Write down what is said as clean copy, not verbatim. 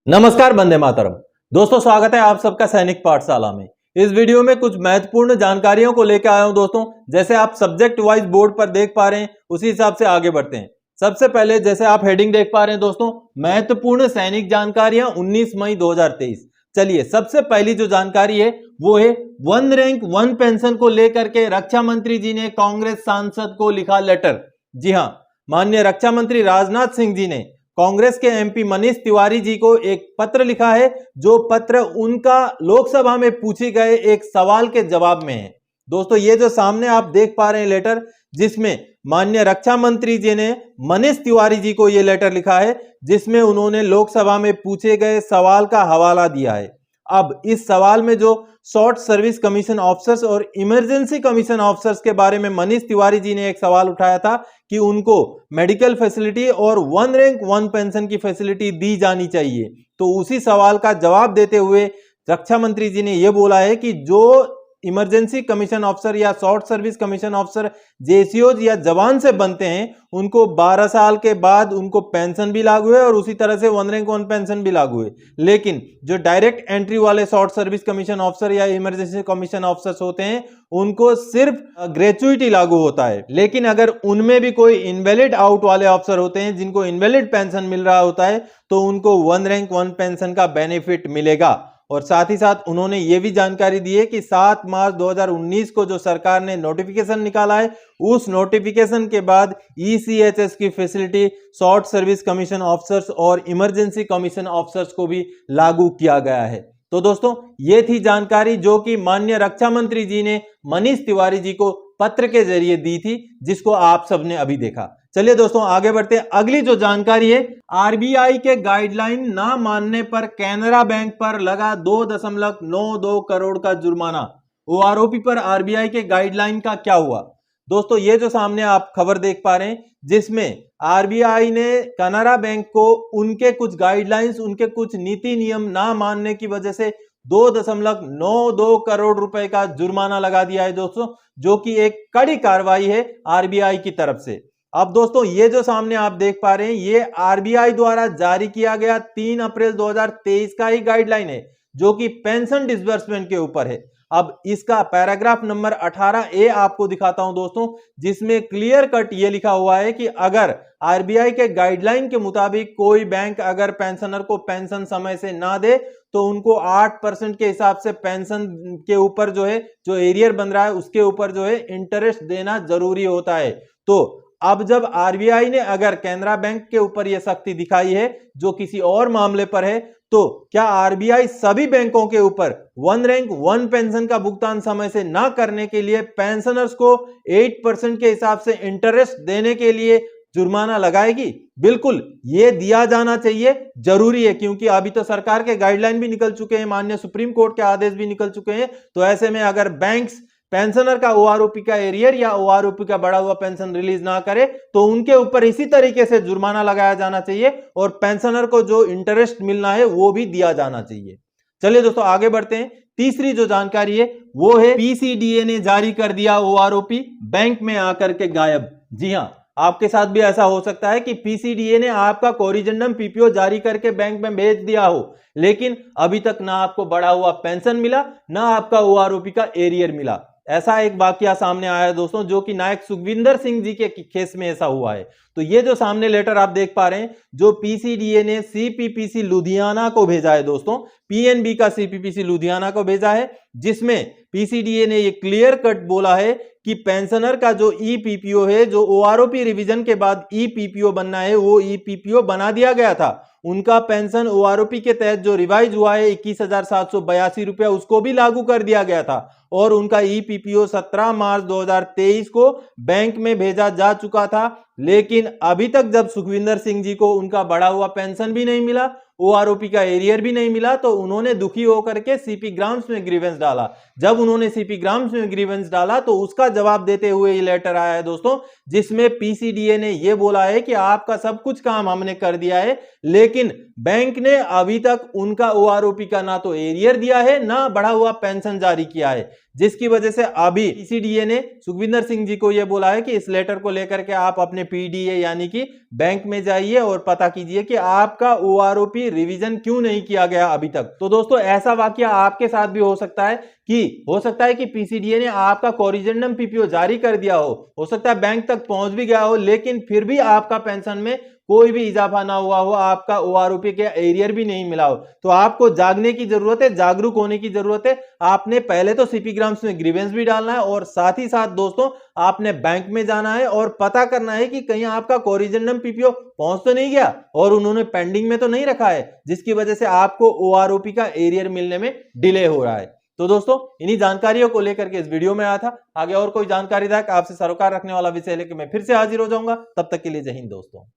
नमस्कार, वंदे मातरम। दोस्तों, स्वागत है आप सबका सैनिक पाठशाला में। इस वीडियो में कुछ महत्वपूर्ण जानकारियों को लेकर आया हूं दोस्तों। जैसे आप सब्जेक्ट वाइज बोर्ड पर देख पा रहे हैं, उसी हिसाब से आगे बढ़ते हैं। सबसे पहले जैसे आप हेडिंग देख पा रहे हैं दोस्तों, महत्वपूर्ण सैनिक जानकारियां 19 मई 2023। चलिए, सबसे पहली जो जानकारी है वो है वन रैंक वन पेंशन को लेकर के रक्षा मंत्री जी ने कांग्रेस सांसद को लिखा लेटर। जी हां, माननीय रक्षा मंत्री राजनाथ सिंह जी ने कांग्रेस के एमपी मनीष तिवारी जी को एक पत्र लिखा है, जो पत्र उनका लोकसभा में पूछे गए एक सवाल के जवाब में है। दोस्तों, ये जो सामने आप देख पा रहे हैं लेटर, जिसमें माननीय रक्षा मंत्री जी ने मनीष तिवारी जी को यह लेटर लिखा है, जिसमें उन्होंने लोकसभा में पूछे गए सवाल का हवाला दिया है। अब इस सवाल में जो शॉर्ट सर्विस कमीशन ऑफिसर्स और इमरजेंसी कमीशन ऑफिसर्स के बारे में मनीष तिवारी जी ने एक सवाल उठाया था कि उनको मेडिकल फैसिलिटी और वन रैंक वन पेंशन की फैसिलिटी दी जानी चाहिए, तो उसी सवाल का जवाब देते हुए रक्षा मंत्री जी ने यह बोला है कि जो इमरजेंसी कमीशन ऑफिसर या शॉर्ट सर्विस कमीशन ऑफिसर जेसीओज या जवान से बनते हैं, उनको 12 साल के बाद उनको पेंशन भी लागू है और उसी तरह से वन रैंक वन पेंशन भी लागू है। लेकिन जो डायरेक्ट एंट्री वाले शॉर्ट सर्विस कमीशन ऑफिसर या इमरजेंसी कमीशन ऑफिसर्स होते हैं, उनको सिर्फ ग्रेचुइटी लागू होता है। लेकिन अगर उनमें भी कोई इनवैलिड आउट वाले ऑफिसर होते हैं, जिनको इनवैलिड पेंशन मिल रहा होता है, तो उनको वन रैंक वन पेंशन का बेनिफिट मिलेगा। और साथ ही साथ उन्होंने ये भी जानकारी दी है कि 7 मार्च 2019 को जो सरकार ने नोटिफिकेशन निकाला है, उस नोटिफिकेशन के बाद ईसीएचएस की facility short service commission officers और इमरजेंसी कमीशन ऑफिसर्स को भी लागू किया गया है। तो दोस्तों, ये थी जानकारी जो कि माननीय रक्षा मंत्री जी ने मनीष तिवारी जी को पत्र के जरिए दी थी, जिसको आप सबने अभी देखा। चलिए दोस्तों, आगे बढ़ते हैं। अगली जो जानकारी है, आरबीआई के गाइडलाइन ना मानने पर कैनरा बैंक पर लगा 2.92 करोड़ का जुर्माना। ओआरओपी पर आरबीआई के गाइडलाइन का क्या हुआ? दोस्तों, ये जो सामने आप खबर देख पा रहे हैं, जिसमें आरबीआई ने कैनरा बैंक को उनके कुछ गाइडलाइंस, उनके कुछ नीति नियम ना मानने की वजह से 2.92 करोड़ रुपए का जुर्माना लगा दिया है दोस्तों, जो कि एक कड़ी कार्रवाई है आरबीआई की तरफ से। अब दोस्तों, ये जो सामने आप देख पा रहे हैं, ये आरबीआई द्वारा जारी किया गया 3 अप्रैल 2023 का ही गाइडलाइन है, जो कि पेंशन डिसबर्समेंट के ऊपर है। अब इसका पैराग्राफ नंबर 18A आपको दिखाता हूं दोस्तों, जिसमें क्लियर कट ये लिखा हुआ है कि अगर आरबीआई के गाइडलाइन के मुताबिक कोई बैंक अगर पेंशनर को पेंशन समय से ना दे, तो उनको 8% के हिसाब से पेंशन के ऊपर जो है, जो एरियर बन रहा है उसके ऊपर जो है इंटरेस्ट देना जरूरी होता है। तो अब जब आरबीआई ने अगर कैनरा बैंक के ऊपर यह सख्ती दिखाई है, जो किसी और मामले पर है, तो क्या आरबीआई सभी बैंकों के ऊपर वन रैंक वन पेंशन का भुगतान समय से ना करने के लिए पेंशनर्स को 8% के हिसाब से इंटरेस्ट देने के लिए जुर्माना लगाएगी? बिल्कुल, ये दिया जाना चाहिए, जरूरी है, क्योंकि अभी तो सरकार के गाइडलाइन भी निकल चुके हैं, माननीय सुप्रीम कोर्ट के आदेश भी निकल चुके हैं। तो ऐसे में अगर बैंक्स पेंशनर का ओआरओपी का एरियर या ओआरओपी का बढ़ा हुआ पेंशन रिलीज ना करे, तो उनके ऊपर इसी तरीके से जुर्माना लगाया जाना चाहिए और पेंशनर को जो इंटरेस्ट मिलना है वो भी दिया जाना चाहिए। चलिए दोस्तों, आगे बढ़ते हैं। तीसरी जो जानकारी है वो है पीसीडीए ने जारी कर दिया ओआरओपी, बैंक में आकर के गायब। जी हां, आपके साथ भी ऐसा हो सकता है कि पीसीडीए ने आपका कोरिजेंडम पीपीओ जारी करके बैंक में भेज दिया हो, लेकिन अभी तक ना आपको बढ़ा हुआ पेंशन मिला, ना आपका ओआरओपी का एरियर मिला। ऐसा एक वाकया सामने आया है दोस्तों, जो कि नायक सुखविंदर सिंह जी के केस में ऐसा हुआ है। तो ये जो सामने लेटर आप देख पा रहे हैं, जो पीसीडीए ने सीपीपीसी लुधियाना को भेजा है दोस्तों, पीएनबी का सीपीपीसी लुधियाना को भेजा है, जिसमें पीसीडीए ने ये क्लियर कट बोला है कि पेंशनर का जो ईपीपीओ है, जो ओआरओपी रिवीजन के बाद ईपीपीओ बनना है, वो ईपीपीओ बना दिया गया था। उनका पेंशन ओआरओपी के तहत जो रिवाइज हुआ है 21,782 रुपया, उसको भी लागू कर दिया गया था और उनका ईपीपीओ 17 मार्च 2023 को बैंक में भेजा जा चुका था। लेकिन अभी तक जब सुखविंदर सिंह जी को उनका बढ़ा हुआ पेंशन भी नहीं मिला, ओआरओपी का एरियर भी नहीं मिला, तो उन्होंने दुखी होकर के सीपी ग्राम्स में ग्रीवेंस डाला। जब उन्होंने सीपी ग्राम्स में ग्रीवेंस डाला, तो उसका जवाब देते हुए ये लेटर आया है दोस्तों, जिसमें पीसीडीए ने ये बोला है कि आपका सब कुछ काम हमने कर दिया है, लेकिन बैंक ने अभी तक उनका ओआरओपी का ना तो एरियर दिया है, ना बढ़ा हुआ पेंशन जारी किया है, जिसकी वजह से अभी पीसीडीए ने सुखविंदर सिंह जी को यह बोला है कि इस लेटर को लेकर के आप अपने पीडीए यानी कि बैंक में जाइए और पता कीजिए कि आपका ओआरओपी की रिवीजन क्यों नहीं किया गया अभी तक। तो दोस्तों ऐसा वाकया आपके साथ भी हो सकता है कि पीसीडीए ने आपका कोरिजेंडम पीपीओ जारी कर दिया हो सकता है बैंक तक पहुंच भी गया हो, लेकिन फिर भी आपका पेंशन में कोई भी इजाफा ना हुआ हो, आपका ओआरओपी के एरियर भी नहीं मिला हो। तो आपको जागने की जरूरत है, जागरूक होने की जरूरत है। आपने पहले तो सीपी ग्राम्स में ग्रीवेंस भी डालना है और साथ ही साथ दोस्तों आपने बैंक में जाना है और पता करना है कि कहीं आपका कोरिजेंडम पीपीओ पहुंच तो नहीं गया और उन्होंने पेंडिंग में तो नहीं रखा है, जिसकी वजह से आपको ओआरओपी का एरियर मिलने में डिले हो रहा है। तो दोस्तों इन्हीं जानकारियों को लेकर के इस वीडियो में आया था। आगे और कोई जानकारी आपसे सरोकार रखने वाला विषय लेकर मैं फिर से हाजिर हो जाऊंगा। तब तक के लिए जय हिंद दोस्तों।